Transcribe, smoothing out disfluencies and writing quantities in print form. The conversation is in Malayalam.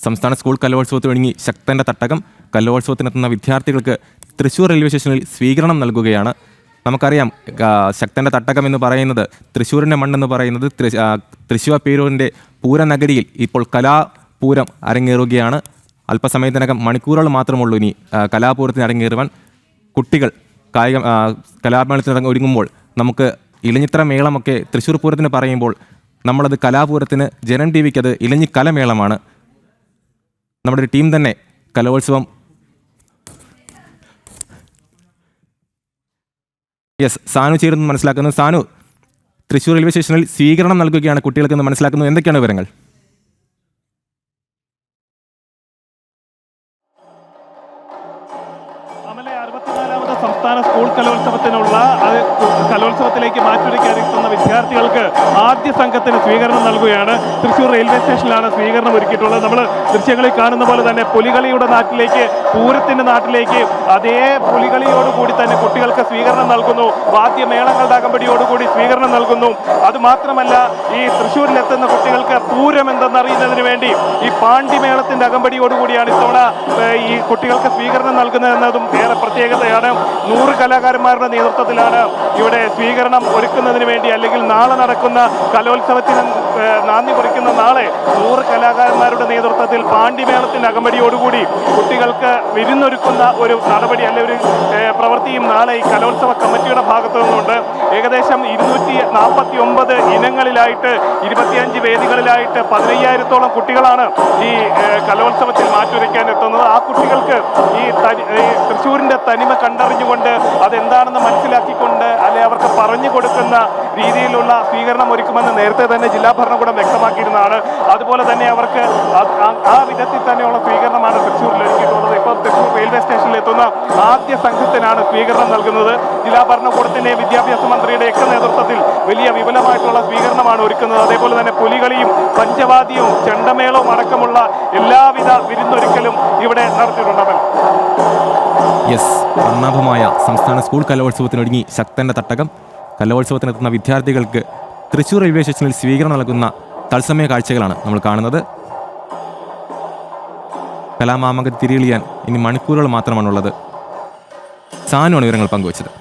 സംസ്ഥാന സ്കൂൾ കലോത്സവത്തിനൊരുങ്ങി ശക്തന്റെ തട്ടകം. കലോത്സവത്തിനെത്തുന്ന വിദ്യാർത്ഥികൾക്ക് തൃശ്ശൂർ റെയിൽവേ സ്റ്റേഷനിൽ സ്വീകരണം നൽകുകയാണ്. നമുക്കറിയാം, ശക്തന്റെ തട്ടകം എന്ന് പറയുന്നത്, തൃശ്ശൂരിൻ്റെ മണ്ണെന്ന് പറയുന്നത് തൃശ്ശൂർ പേരൂരിൻ്റെ പൂരനഗരിയിൽ ഇപ്പോൾ കലാപൂരം അരങ്ങേറുകയാണ്. അല്പസമയത്തിനകം മണിക്കൂറുകൾ മാത്രമുള്ളൂ ഇനി കലാപൂരത്തിന് അരങ്ങേറുവാൻ. കുട്ടികൾ കലാമേളത്തിന് ഒരുങ്ങുമ്പോൾ നമുക്ക് ഇലഞ്ഞിത്ര മേളമൊക്കെ തൃശ്ശൂർ പൂരത്തിന് പറയുമ്പോൾ നമ്മളത് കലാപൂരത്തിന് ജനം ടി വിക്ക് അത് ഇലഞ്ഞിക്കലമേളമാണ്. നമ്മുടെ ഒരു ടീം തന്നെ കലോത്സവം സാനു ചേരുന്നു മനസ്സിലാക്കുന്നു. സാനു, തൃശ്ശൂർ റെയിൽവേ സ്റ്റേഷനിൽ സ്വീകരണം നൽകുകയാണ് കുട്ടികൾക്കെന്ന് മനസ്സിലാക്കുന്നു. എന്തൊക്കെയാണ് വിവരങ്ങൾ? അമലെ 64ാമത് സംസ്ഥാന സ്കൂൾ കലോത്സവത്തിലേക്ക് മാറ്റൊരുക്കാനെത്തുന്ന വിദ്യാർത്ഥികൾക്ക് ആദ്യ സംഘത്തിന് സ്വീകരണം നൽകുകയാണ്. തൃശ്ശൂർ റെയിൽവേ സ്റ്റേഷനിലാണ് സ്വീകരണം ഒരുക്കിയിട്ടുള്ളത്. നമ്മൾ ദൃശ്യങ്ങളിൽ കാണുന്ന പോലെ തന്നെ പുലികളിയുടെ നാട്ടിലേക്ക്, പൂരത്തിന്റെ നാട്ടിലേക്ക് അതേ പുലികളിയോടുകൂടി തന്നെ കുട്ടികൾക്ക് സ്വീകരണം നൽകുന്നു. വാദ്യമേളങ്ങളുടെ അകമ്പടിയോടുകൂടി സ്വീകരണം നൽകുന്നു. അതുമാത്രമല്ല, ഈ തൃശ്ശൂരിലെത്തുന്ന കുട്ടികൾക്ക് പൂരം എന്തെന്നറിയുന്നതിന് വേണ്ടി ഈ പാണ്ടിമേളത്തിന്റെ അകമ്പടിയോടുകൂടിയാണ് ഇത്തവണ ഈ കുട്ടികൾക്ക് സ്വീകരണം നൽകുന്നതെന്നതും ഏറെ പ്രത്യേകതയാണ്. 100 കലാകാരന്മാരുടെ നേതൃത്വത്തിലാണ് ഇവിടെ സ്വീകരണം ഒരുക്കുന്നതിന് വേണ്ടി, അല്ലെങ്കിൽ നാളെ നടക്കുന്ന കലോത്സവത്തിന് നാന്ദി കുറിക്കുന്ന നാളെ 100 കലാകാരന്മാരുടെ നേതൃത്വത്തിൽ പാണ്ടിമേളത്തിന്റെ അകമ്പടിയോടുകൂടി കുട്ടികൾക്ക് വിരുന്നൊരുക്കുന്ന ഒരു നടപടി, അല്ലെങ്കിൽ ഒരു പ്രവൃത്തിയും നാളെ ഈ കലോത്സവ കമ്മിറ്റിയുടെ ഭാഗത്തു നിന്നുണ്ട്. ഏകദേശം 249 ഇനങ്ങളിലായിട്ട് 25 വേദികളിലായിട്ട് 15,000-ഓളം കുട്ടികളാണ് ഈ കലോത്സവത്തിൽ മാറ്റുരയ്ക്കാൻ എത്തുന്നത്. ആ കുട്ടികൾക്ക് ഈ തൃശ്ശൂരിന്റെ തനിമ കണ്ടറിഞ്ഞുകൊണ്ട് അതെന്താണെന്ന് മനസ്സിലാക്കിക്കൊണ്ട്, അല്ലെ അവർക്ക് പറഞ്ഞു കൊടുക്കുന്ന രീതിയിലുള്ള സ്വീകരണം ഒരുക്കുമെന്ന് നേരത്തെ തന്നെ ജില്ലാ ഭരണകൂടം വ്യക്തമാക്കിയിരുന്നതാണ്. അതുപോലെ തന്നെ അവർക്ക് ആ വിധത്തിൽ തന്നെയുള്ള സ്വീകരണമാണ് തൃശ്ശൂരിൽ ഒരുക്കിയിട്ടുള്ളത്. ഇപ്പോൾ തൃശ്ശൂർ റെയിൽവേ സ്റ്റേഷനിൽ എത്തുന്ന ആദ്യ സംഘത്തിനാണ് സ്വീകരണം നൽകുന്നത്. ജില്ലാ ഭരണകൂടത്തിന്റെ വിദ്യാഭ്യാസ മന്ത്രിയുടെയൊക്കെ നേതൃത്വത്തിൽ വലിയ വിപുലമായിട്ടുള്ള സ്വീകരണമാണ് ഒരുക്കുന്നത്. അതേപോലെ തന്നെ പുലികളിയും പഞ്ചവാദ്യവും ചെണ്ടമേളവും അടക്കമുള്ള എല്ലാവിധ വിരുന്നൊരുക്കലും ഇവിടെ നടത്തിയിട്ടുണ്ടാകും. വർണ്ണാഭമായ സംസ്ഥാന സ്കൂൾ കലോത്സവത്തിനൊരുങ്ങി ശക്തന്റെ തട്ടകം. കലോത്സവത്തിനെത്തുന്ന വിദ്യാർത്ഥികൾക്ക് തൃശ്ശൂർ റെയിൽവേ സ്റ്റേഷനിൽ സ്വീകരണം നൽകുന്ന തത്സമയ കാഴ്ചകളാണ് നമ്മൾ കാണുന്നത്. കലാമാമകത്ത് തിരിയെളിയാൻ ഇനി മണിക്കൂറുകൾ മാത്രമാണുള്ളത്. സാനുവാണ് വിവരങ്ങൾ പങ്കുവച്ചത്.